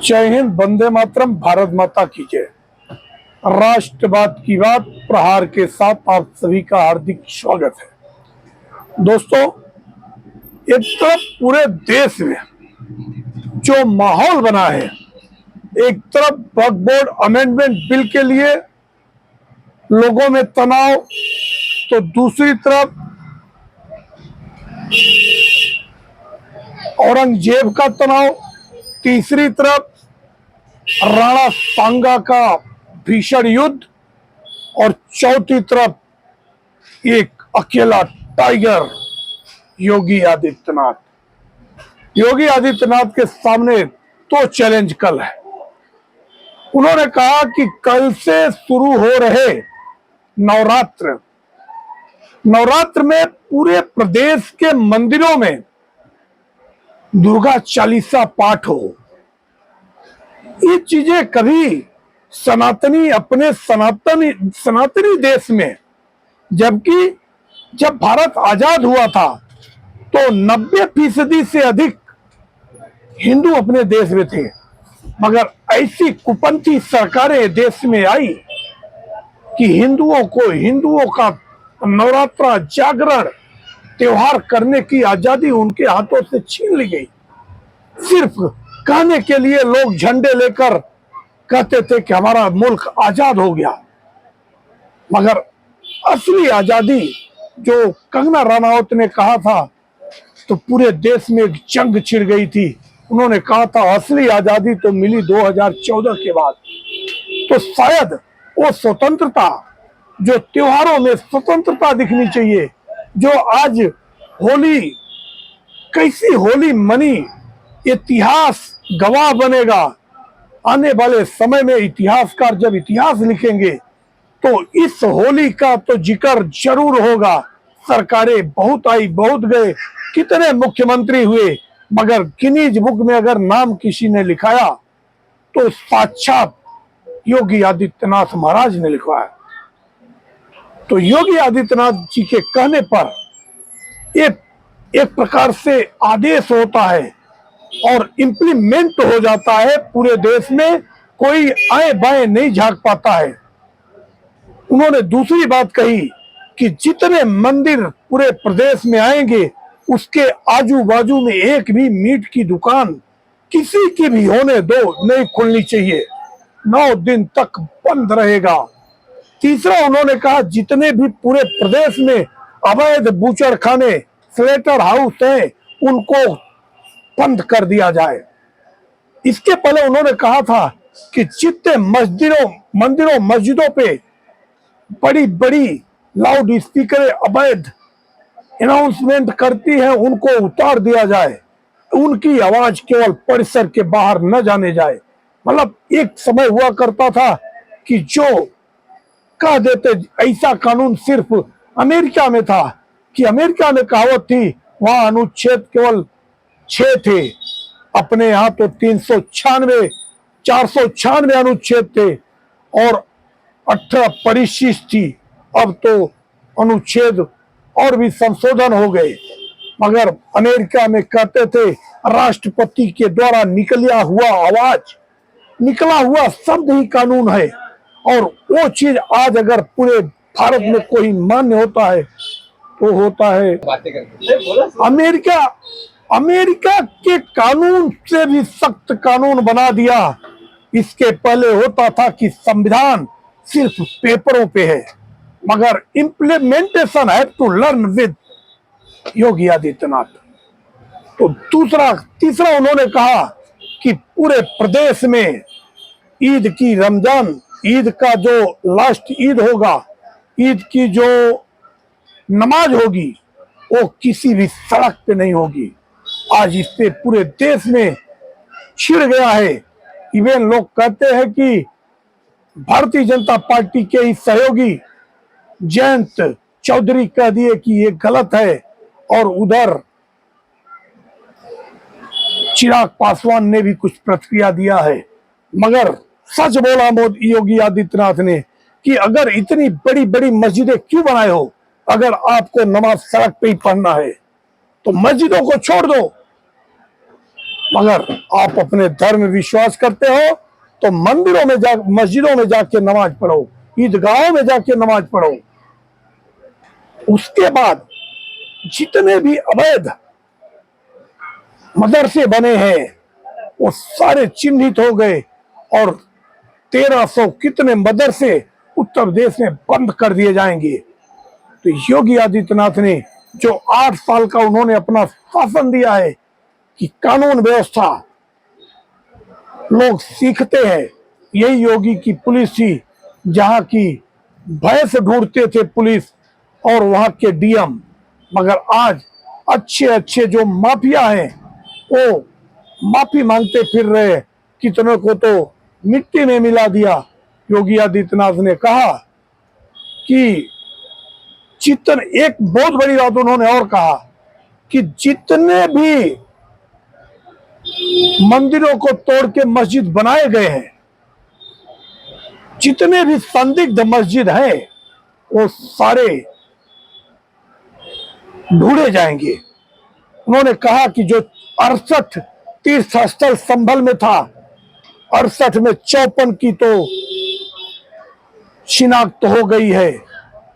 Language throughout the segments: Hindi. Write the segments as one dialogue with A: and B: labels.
A: जय हिंद, वंदे मातरम, भारत माता की जय। राष्ट्रवाद की बात प्रहार के साथ आप सभी का हार्दिक स्वागत है। दोस्तों, एक तरफ पूरे देश में जो माहौल बना है, एक तरफ वक्फ बोर्ड अमेंडमेंट बिल के लिए लोगों में तनाव, तो दूसरी तरफ औरंगजेब का तनाव, तीसरी तरफ राणा सांगा का भीषण युद्ध और चौथी तरफ एक अकेला टाइगर योगी आदित्यनाथ। योगी आदित्यनाथ के सामने दो चैलेंज कल है। उन्होंने कहा कि कल से शुरू हो रहे नवरात्र में पूरे प्रदेश के मंदिरों में दुर्गा चालीसा पाठ हो। ये चीजें कभी अपने सनातनी देश में, जबकि जब भारत आजाद हुआ था तो 90% से अधिक हिंदू अपने देश में थे, मगर ऐसी कुपंथी सरकारें देश में आई कि हिंदुओं का नवरात्रा जागरण त्योहार करने की आजादी उनके हाथों से छीन ली गई। सिर्फ कहने के लिए लोग झंडे लेकर कहते थे कि हमारा मुल्क आजाद हो गया, मगर असली आजादी जो कंगना रनौत ने कहा था, तो पूरे देश में एक जंग छिड़ गई थी। उन्होंने कहा था असली आजादी तो मिली 2014 के बाद। तो शायद वो स्वतंत्रता, जो त्योहारों में स्वतंत्रता दिखनी चाहिए, जो आज होली कैसी होली मनी, इतिहास गवाह बनेगा। आने वाले समय में इतिहासकार जब इतिहास लिखेंगे तो इस होली का तो जिक्र जरूर होगा। सरकारें बहुत आई, बहुत गए, कितने मुख्यमंत्री हुए, मगर गिनीज बुक में अगर नाम किसी ने लिखाया तो साक्षात योगी आदित्यनाथ महाराज ने लिखवाया। तो योगी आदित्यनाथ जी के कहने पर एक प्रकार से आदेश होता है और इम्प्लीमेंट हो जाता है पूरे देश में, कोई आए बाएं नहीं झांक पाता है। उन्होंने दूसरी बात कही कि जितने मंदिर पूरे प्रदेश में आएंगे उसके आजू बाजू में एक भी मीट की दुकान किसी की भी होने दो नहीं खुलनी चाहिए, 9 दिन तक बंद रहेगा। तीसरा उन्होंने कहा जितने भी पूरे प्रदेश में अवैध बूचड़ खाने, स्लेटर हाउस हैं, उनको बंद कर दिया जाए। इसके पहले उन्होंने कहा था कि जितने मंदिरों मस्जिदों पे बड़ी बड़ी लाउड स्पीकर अवैध अनाउंसमेंट करती हैं, उनको उतार दिया जाए, उनकी आवाज केवल परिसर के बाहर न जाने जाए। मतलब एक समय हुआ करता था कि जो कह देते, ऐसा कानून सिर्फ अमेरिका में था कि अमेरिका में कहावत थी, वहां अनुच्छेद केवल 6 थे, अपने यहाँ तो 396 496 अनुच्छेद थे और 18 परिशिष्ट थी। अब तो अनुच्छेद और भी संशोधन हो गए, मगर अमेरिका में कहते थे राष्ट्रपति के द्वारा निकला हुआ शब्द ही कानून है। और वो चीज आज अगर पूरे भारत में कोई मान्य होता है तो होता है अमेरिका के कानून से भी सख्त कानून बना दिया। इसके पहले होता था कि संविधान सिर्फ पेपरों पे है, मगर इम्प्लीमेंटेशन है to learn with Yogi Adityanath. तो तीसरा उन्होंने कहा कि पूरे प्रदेश में ईद का जो लास्ट ईद होगा, ईद की जो नमाज होगी वो किसी भी सड़क पे नहीं होगी। आज इस पे पूरे देश में छिड़ गया है। इवन लोग कहते हैं कि भारतीय जनता पार्टी के ही सहयोगी जयंत चौधरी कह दिए कि ये गलत है, और उधर चिराग पासवान ने भी कुछ प्रतिक्रिया दिया है। मगर सच बोला योगी आदित्यनाथ ने कि अगर इतनी बड़ी बड़ी मस्जिदें क्यों बनाए हो, अगर आपको नमाज सड़क पे ही पढ़ना है तो मस्जिदों को छोड़ दो। मगर आप अपने धर्म में विश्वास करते हो तो मंदिरों में मस्जिदों में जाके नमाज पढ़ो, ईदगाहों में जाके नमाज पढ़ो। उसके बाद जितने भी अवैध मदरसे बने हैं वो सारे चिन्हित हो गए और 1300 कितने मदरसे उत्तर प्रदेश में बंद कर दिए जाएंगे। तो योगी आदित्यनाथ ने जो 8 साल का उन्होंने अपना शासन दिया है कि कानून व्यवस्था लोग सीखते हैं, यही योगी की पुलिस थी, जहां की भय से ढूंढते थे पुलिस और वहां के डीएम। मगर आज अच्छे अच्छे जो माफिया हैं वो माफी मांगते फिर रहे, कितनों को तो मिट्टी में मिला दिया। योगी आदित्यनाथ ने कहा कि जितने, एक बहुत बड़ी बात उन्होंने और कहा कि जितने भी मंदिरों को तोड़ के मस्जिद बनाए गए हैं, जितने भी संदिग्ध मस्जिद हैं वो सारे ढूंढे जाएंगे। उन्होंने कहा कि जो 68 तीर्थ स्थल संभल में था, 68 में 54 की तो शिनाख्त हो गई है,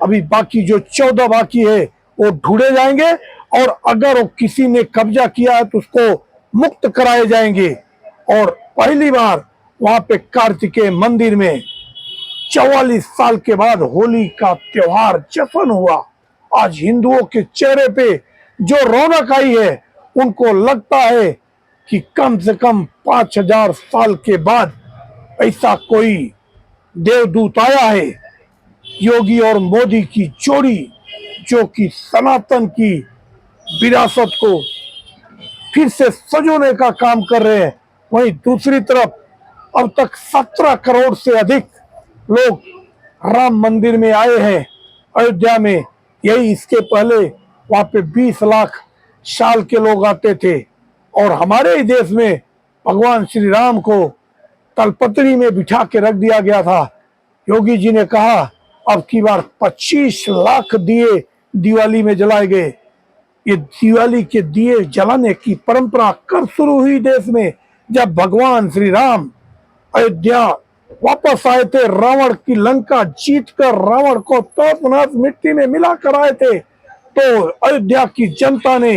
A: अभी बाकी जो 14 बाकी है वो ढूंढे जाएंगे और अगर वो किसी ने कब्जा किया है तो उसको मुक्त कराए जाएंगे। और पहली बार वहां पे कार्तिकेय मंदिर में 44 साल के बाद होली का त्योहार जश्न हुआ। आज हिंदुओं के चेहरे पे जो रौनक आई है, उनको लगता है कि कम से कम 5000 साल के बाद ऐसा कोई देवदूत आया है। योगी और मोदी की जोड़ी जो कि सनातन की विरासत को फिर से सजोने का काम कर रहे हैं। वहीं दूसरी तरफ अब तक 17 करोड़ से अधिक लोग राम मंदिर में आए हैं अयोध्या में। यही इसके पहले वहां पे 20 लाख साल के लोग आते थे और हमारे ही देश में भगवान श्री राम को तलपत्री में बिठा के रख दिया गया था। योगी जी ने कहा अब की बार 25 लाख दिए दिवाली में जलाए गए। ये दिवाली के दिए जलाने की परंपरा कब शुरू हुई देश में? जब भगवान श्री राम अयोध्या वापस आए थे, रावण की लंका जीत कर रावण को तोप मिट्टी में मिला कर आए थे, तो अयोध्या की जनता ने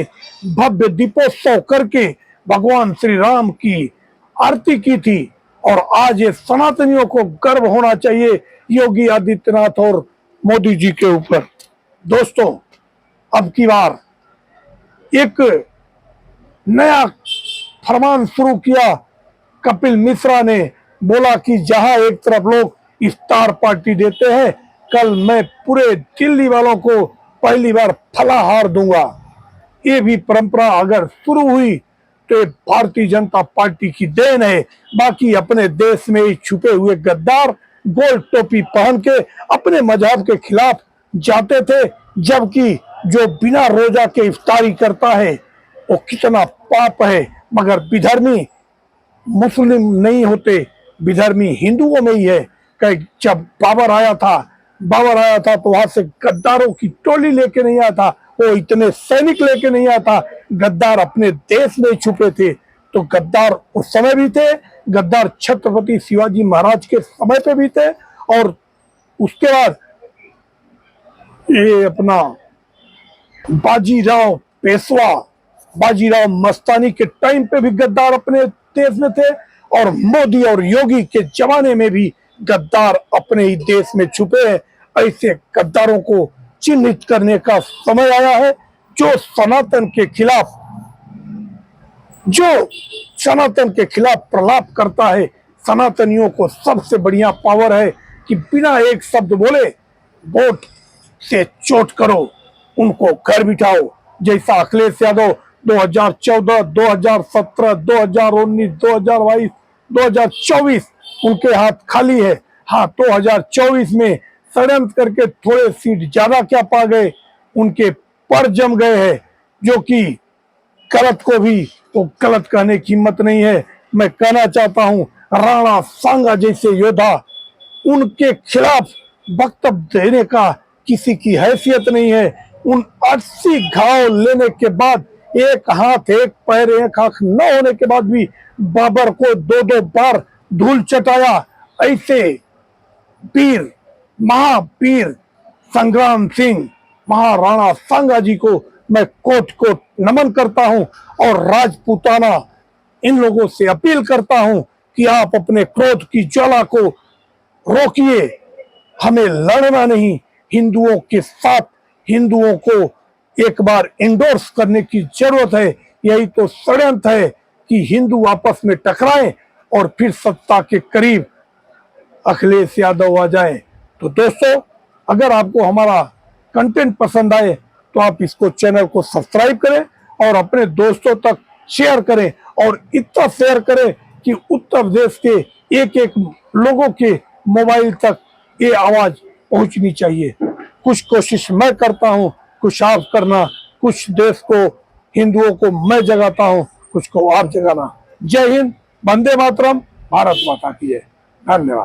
A: भव्य दीपोत्सव करके भगवान श्री राम की आरती की थी। और आज ये सनातनियों को गर्व होना चाहिए योगी आदित्यनाथ और मोदी जी के ऊपर। दोस्तों, अब की बार एक नया फरमान शुरू किया कपिल मिश्रा ने, बोला कि जहां एक तरफ लोग इफ्तार पार्टी देते हैं, कल मैं पूरे दिल्ली वालों को पहली बार फलाहार दूंगा। ये भी परंपरा अगर शुरू हुई तो भारतीय जनता पार्टी की देन है। बाकी अपने देश में ही छुपे हुए गद्दार गोल टोपी पहन के अपने मजहब के खिलाफ जाते थे, जबकि जो बिना रोजा के इफ्तारी करता है वो कितना पाप है। मगर विधर्मी मुस्लिम नहीं होते, विधर्मी हिंदुओं में ही है। जब बाबर आया था तो वहां से गद्दारों की टोली लेके नहीं आया था, वो इतने सैनिक लेके नहीं आया था। गद्दार अपने देश में छुपे थे। तो गद्दार उस समय भी थे, गद्दार छत्रपति शिवाजी महाराज के समय पे भी थे, और उसके बाद ये अपना बाजीराव पेशवा, बाजीराव मस्तानी के टाइम पे भी गद्दार अपने देश में थे, और मोदी और योगी के जमाने में भी गद्दार अपने ही देश में छुपे हैं। ऐसे गद्दारों को चिन्हित करने का समय आया है। जो सनातन के खिलाफ प्रलाप करता है, सनातनियों को सबसे बढ़िया पावर है कि बिना एक शब्द बोले वोट से चोट करो, उनको घर बिठाओ। जैसा अखिलेश यादव 2014, 2017, 2019, 2022, 2024 उनके हाथ खाली है। हाँ, 2024 में षड्यंत्र करके थोड़े सीट ज्यादा क्या पा गए, उनके पर जम गए हैं, जो कि गलत को भी वो गलत कहने की हिम्मत नहीं है। मैं कहना चाहता हूं, राणा सांगा जैसे योद्धा, उनके खिलाफ वक्तव्य देने का किसी की हैसियत नहीं है। उन 80 घाव लेने के बाद एक हाथ एक पैर एक आंख न होने के बाद भी बाबर को दो दो बार धूल चटाया। ऐसे पीर, महापीर संग्राम सिंह, महाराणा सांगा जी को मैं कोट कोट नमन करता हूं और राजपूताना इन लोगों से अपील करता हूं कि आप अपने क्रोध की ज्वाला को रोकिए। हमें लड़ना नहीं, हिंदुओं के साथ हिंदुओं को एक बार इंडोर्स करने की जरूरत है। यही तो षड्यंत्र है कि हिंदू आपस में टकराएं और फिर सत्ता के करीब अखिलेश यादव आ जाए। तो दोस्तों, अगर आपको हमारा कंटेंट पसंद आए तो आप इसको चैनल को सब्सक्राइब करें और अपने दोस्तों तक शेयर करें, और इतना शेयर करें कि उत्तर प्रदेश के एक एक लोगों के मोबाइल तक ये आवाज पहुंचनी चाहिए। कुछ कोशिश मैं करता हूं, कुछ आप करना, कुछ देश को हिंदुओं को मैं जगाता हूं, कुछ को आप जगाना। जय हिंद, वंदे मातरम, भारत माता की जय। धन्यवाद।